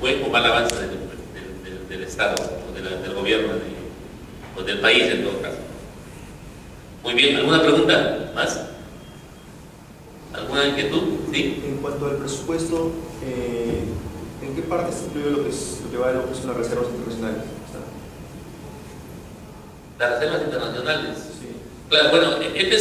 buen o mal avance del Estado o del gobierno o del país en todo caso. Muy bien, ¿alguna pregunta más? ¿Alguna inquietud? ¿Sí? En cuanto al presupuesto, ¿en qué parte se incluye lo que va de lo que son las reservas internacionales? Las reservas internacionales. Sí. Claro, bueno, este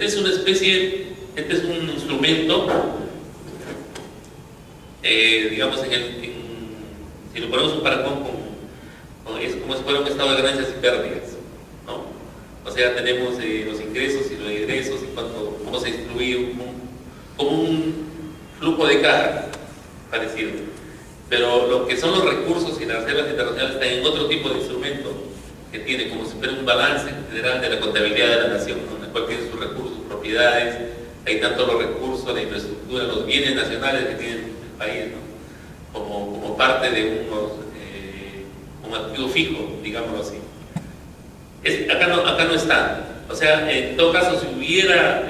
es una especie, este es un instrumento, digamos, si lo ponemos un paracón es como si fuera un estado de ganancias y pérdidas, ¿no? O sea, tenemos los ingresos y los egresos y cómo se distribuye como un flujo de caja parecido. Pero lo que son los recursos y las reservas internacionales están en otro tipo de instrumento que tiene como si fuera un balance general de la contabilidad de la nación, ¿no? En el cual tiene sus recursos, propiedades, hay tanto los recursos, la infraestructura, los bienes nacionales que tiene el país, ¿no? Como parte de un activo fijo, digámoslo así. Acá no está. O sea, en todo caso, si hubiera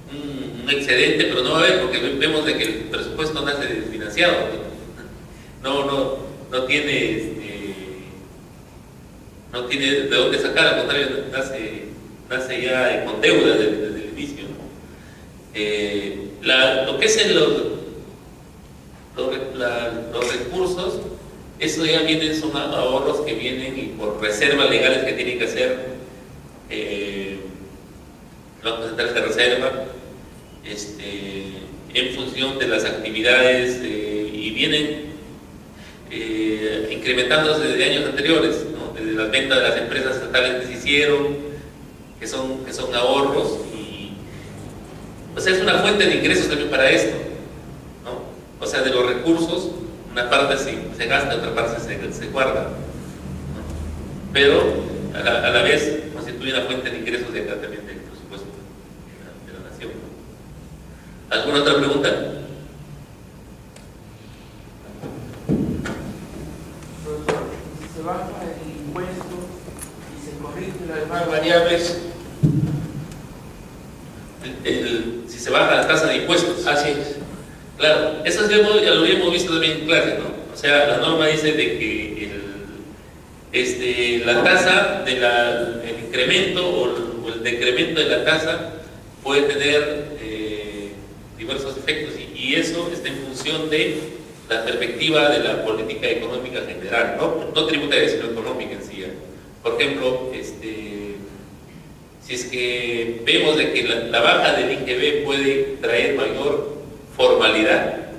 un excedente, pero no va a haber, porque vemos de que el presupuesto nace desfinanciado, no tiene de dónde sacar, al contrario, nace ya con deuda desde el inicio, ¿no? Lo que es los recursos, eso ya son ahorros que vienen y por reservas legales que tienen que hacer los bancos centrales de reserva, en función de las actividades y vienen incrementándose desde años anteriores, ¿no? Desde las ventas de las empresas estatales que se hicieron, que son ahorros, y o sea, es una fuente de ingresos también para esto, ¿no? O sea, de los recursos, una parte se gasta, otra parte se guarda, ¿no? Pero a la vez constituye una fuente de ingresos de acá también del presupuesto de la nación. ¿Alguna otra pregunta? Se baja el impuesto y se corrigen las demás variables. Si se baja la tasa de impuestos. Así es. Claro, eso ya lo habíamos visto también en clase, ¿no? O sea, la norma dice de que la tasa el incremento o el decremento de la tasa puede tener diversos efectos y eso está en función de la perspectiva de la política económica general, no tributaria, sino económica en sí. Por ejemplo, si es que vemos de que la baja del IGB puede traer mayor formalidad,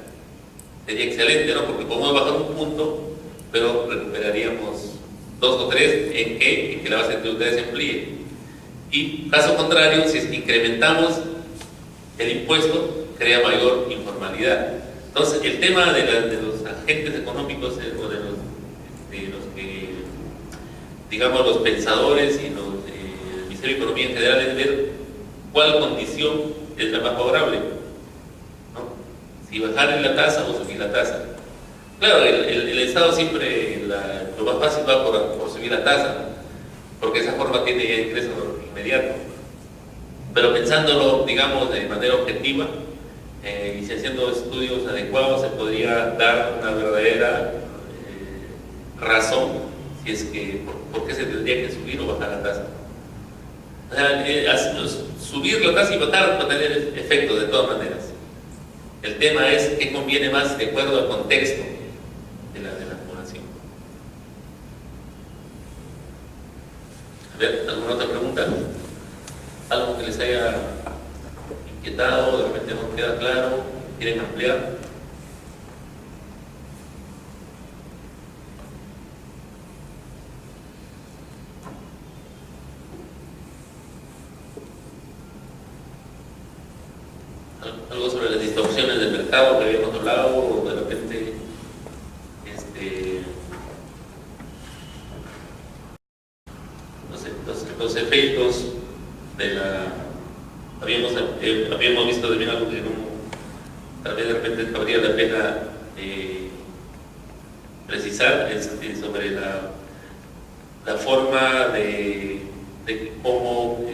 sería excelente, ¿no? Porque podemos bajar un punto, pero recuperaríamos 2 o 3 en que la base tributaria se amplíe. Y caso contrario, si es que incrementamos el impuesto, crea mayor informalidad. Entonces, el tema de los agentes económicos o de los que, digamos, los pensadores y el Ministerio de Economía en general es ver cuál condición es la más favorable, ¿no? Si bajar la tasa o subir la tasa. Claro, el Estado siempre lo más fácil va por subir la tasa, ¿no? Porque de esa forma tiene ya ingreso inmediato. Pero pensándolo, digamos, de manera objetiva, y si haciendo estudios adecuados se podría dar una verdadera razón si es que por qué se tendría que subir o bajar la tasa. O sea, subir la tasa y bajar va a tener efectos de todas maneras. El tema es qué conviene más de acuerdo al contexto de la población. A ver, ¿alguna otra pregunta? ¿Algo que les haya inquietado, de repente no queda claro, quieren ampliar? Algo sobre las distorsiones del mercado que habíamos hablado, o de repente los efectos de habíamos visto también algo que tal vez de repente cabría la pena precisar sobre la forma de cómo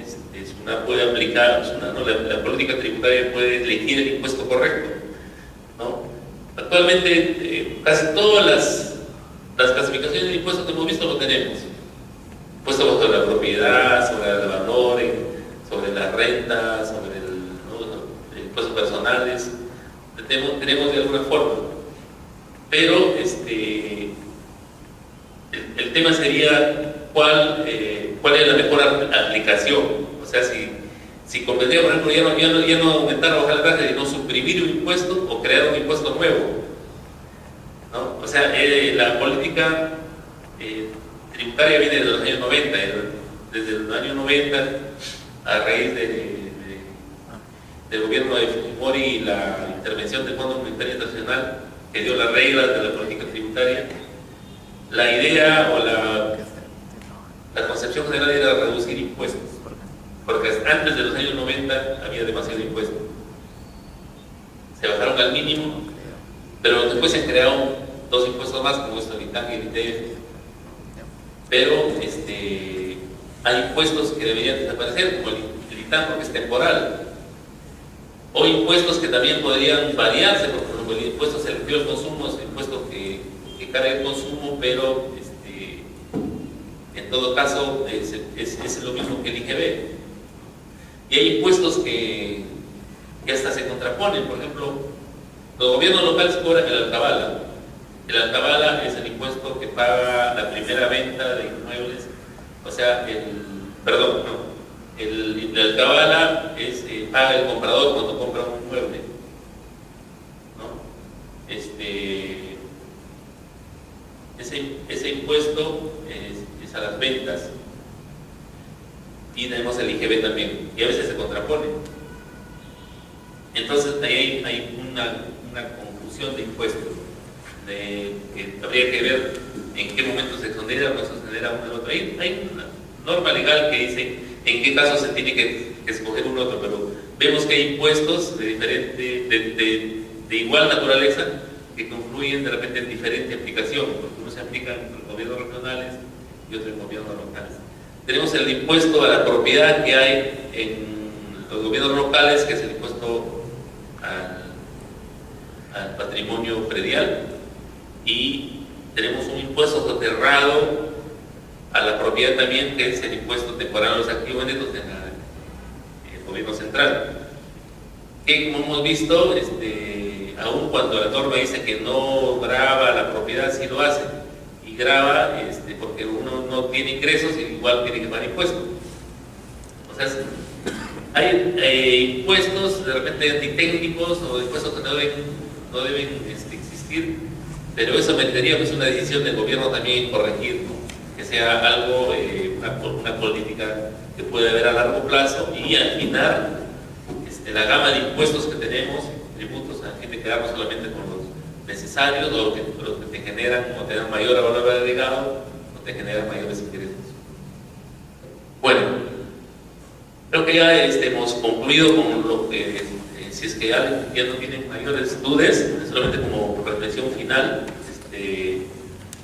SUNAT puede aplicar, la política tributaria puede elegir el impuesto correcto. ¿no? Actualmente casi todas las clasificaciones de impuestos que hemos visto lo tenemos. Impuesto sobre la propiedad, sobre el valor, sobre la renta, sobre ¿no? impuestos personales, tenemos de alguna forma. Pero el tema sería cuál es la mejor aplicación. O sea, si convendría, por ejemplo, ya no aumentar o bajar la tasa, sino suprimir un impuesto o crear un impuesto nuevo, ¿no? O sea, la política tributaria viene de los años 90. Desde los años 90, a raíz del gobierno de Fujimori y la intervención del Fondo Monetario Internacional, que dio las reglas de la política tributaria, la idea o la concepción general era reducir impuestos, porque antes de los años 90 había demasiado impuesto. Se bajaron al mínimo, pero después se crearon dos impuestos más, como el ITAC y el ITF. Pero hay impuestos que deberían desaparecer, como el ITAC, porque es temporal. O impuestos que también podrían variarse, porque el impuesto selectivo al consumo es un impuesto que carga el consumo, pero en todo caso es lo mismo que el IGB. Y hay impuestos que hasta se contraponen. Por ejemplo, los gobiernos locales cobran el alcabala. El alcabala es el impuesto que paga la primera venta de inmuebles, o sea, el alcabala paga el comprador cuando compra un inmueble, ¿no? Ese impuesto es a las ventas. Y tenemos el IGB también, y a veces se contrapone. Entonces ahí hay una confusión de impuestos, que habría que ver en qué momento se exonera o no se exonera uno del otro. Hay una norma legal que dice en qué casos se tiene que escoger uno u otro, pero vemos que hay impuestos de igual naturaleza que confluyen de repente en diferente aplicación, porque uno se aplica en los gobiernos regionales y otro en gobiernos locales. Tenemos el impuesto a la propiedad que hay en los gobiernos locales, que es el impuesto al patrimonio predial, y tenemos un impuesto soterrado a la propiedad también, que es el impuesto temporal a los activos netos en el gobierno central, que como hemos visto, aun cuando la norma dice que no grava la propiedad, sí lo hace, y grava porque uno no tiene ingresos y igual tiene que pagar impuestos. O sea, hay impuestos de repente antitécnicos o impuestos que no deben existir, pero eso merecería pues una decisión del gobierno también corregir, ¿no? Que sea algo, una política que pueda haber a largo plazo y afinar la gama de impuestos que tenemos, tributos, a fin de quedarnos solamente con los necesarios o los que te generan o te dan mayor valor agregado o te generan mayores ingresos. Bueno, creo que ya hemos concluido con lo que, si es que ya no tienen mayores dudas, solamente como reflexión final,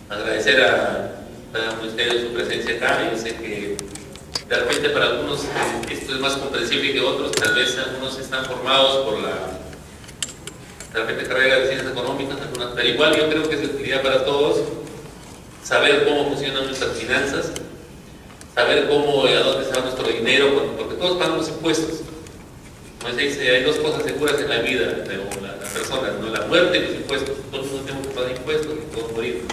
agradecer a ustedes su presencia acá. Yo sé que de repente para algunos esto es más comprensible que otros, tal vez algunos están formados por de repente carrera de ciencias económicas, algunas, pero igual yo creo que es de utilidad para todos saber cómo funcionan nuestras finanzas, saber cómo, a dónde se va nuestro dinero, porque todos pagamos impuestos. Como se dice, hay dos cosas seguras en la vida de las personas, ¿no? La muerte y los impuestos. Todos tenemos que pagar impuestos y todos morimos.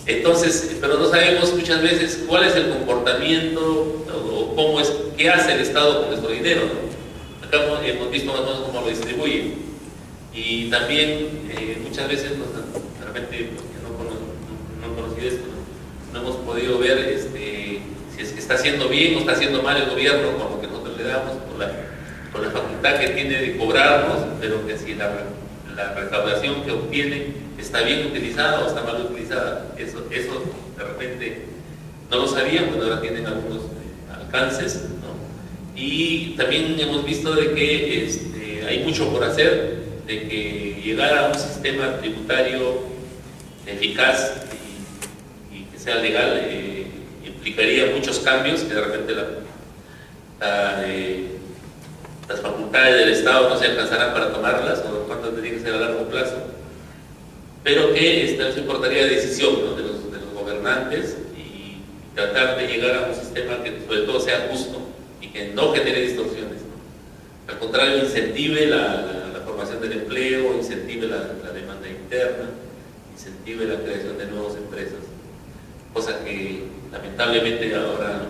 Entonces, pero no sabemos muchas veces cuál es el comportamiento o cómo es, qué hace el Estado con nuestro dinero, ¿no? Acá hemos visto más o menos cómo lo distribuye. Y también muchas veces, de repente, no conocí esto, no hemos podido ver si es que está haciendo bien o está haciendo mal el gobierno con lo que nosotros le damos, con la facultad que tiene de cobrarnos, pero que si la recaudación que obtiene está bien utilizada o está mal utilizada. Eso de repente no lo sabíamos, ahora tienen algunos alcances, ¿no? Y también hemos visto de que hay mucho por hacer, de que llegar a un sistema tributario eficaz y que sea legal implicaría muchos cambios que de repente la las facultades del Estado no se alcanzarán para tomarlas, o cuánto tendría que ser a largo plazo, pero que eso importaría decisión, ¿no?, de los gobernantes, y tratar de llegar a un sistema que sobre todo sea justo y que no genere distorsiones, ¿no? Al contrario, incentive la formación del empleo, incentive la demanda interna, incentive la creación de nuevas empresas, cosa que lamentablemente ahora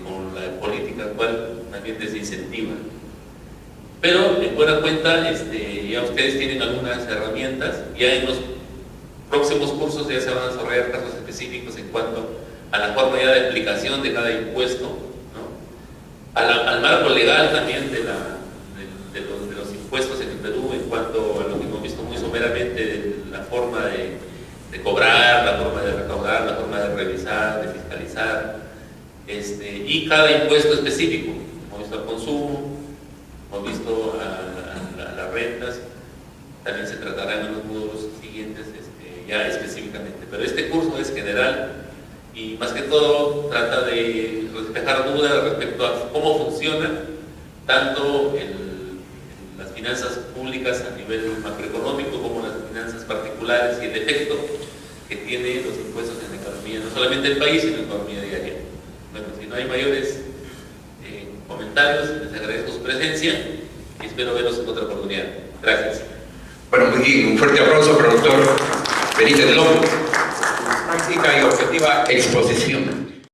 con la política actual también desincentiva. Pero en buena cuenta ya ustedes tienen algunas herramientas, ya en los próximos cursos ya se van a desarrollar casos específicos en cuanto a la forma ya de aplicación de cada impuesto, ¿no?, al marco legal también de los impuestos en el Perú, en cuanto a lo que hemos visto muy someramente, de la forma de cobrar, la forma de recaudar, la forma de revisar, de fiscalizar, y cada impuesto específico. Hemos visto al consumo, hemos visto a las rentas, también se tratarán en los módulos siguientes ya específicamente, pero este curso es general y más que todo trata de despejar dudas respecto a cómo funciona tanto las finanzas públicas a nivel macroeconómico como las finanzas particulares y el efecto que tienen los impuestos en la economía, no solamente del país, sino en la economía diaria. Bueno, si no hay mayores comentarios, les agradezco su presencia y espero verlos en otra oportunidad. Gracias. Bueno, muy bien, un fuerte aplauso para el doctor Benítez del Olmo. Práctica y objetiva exposición.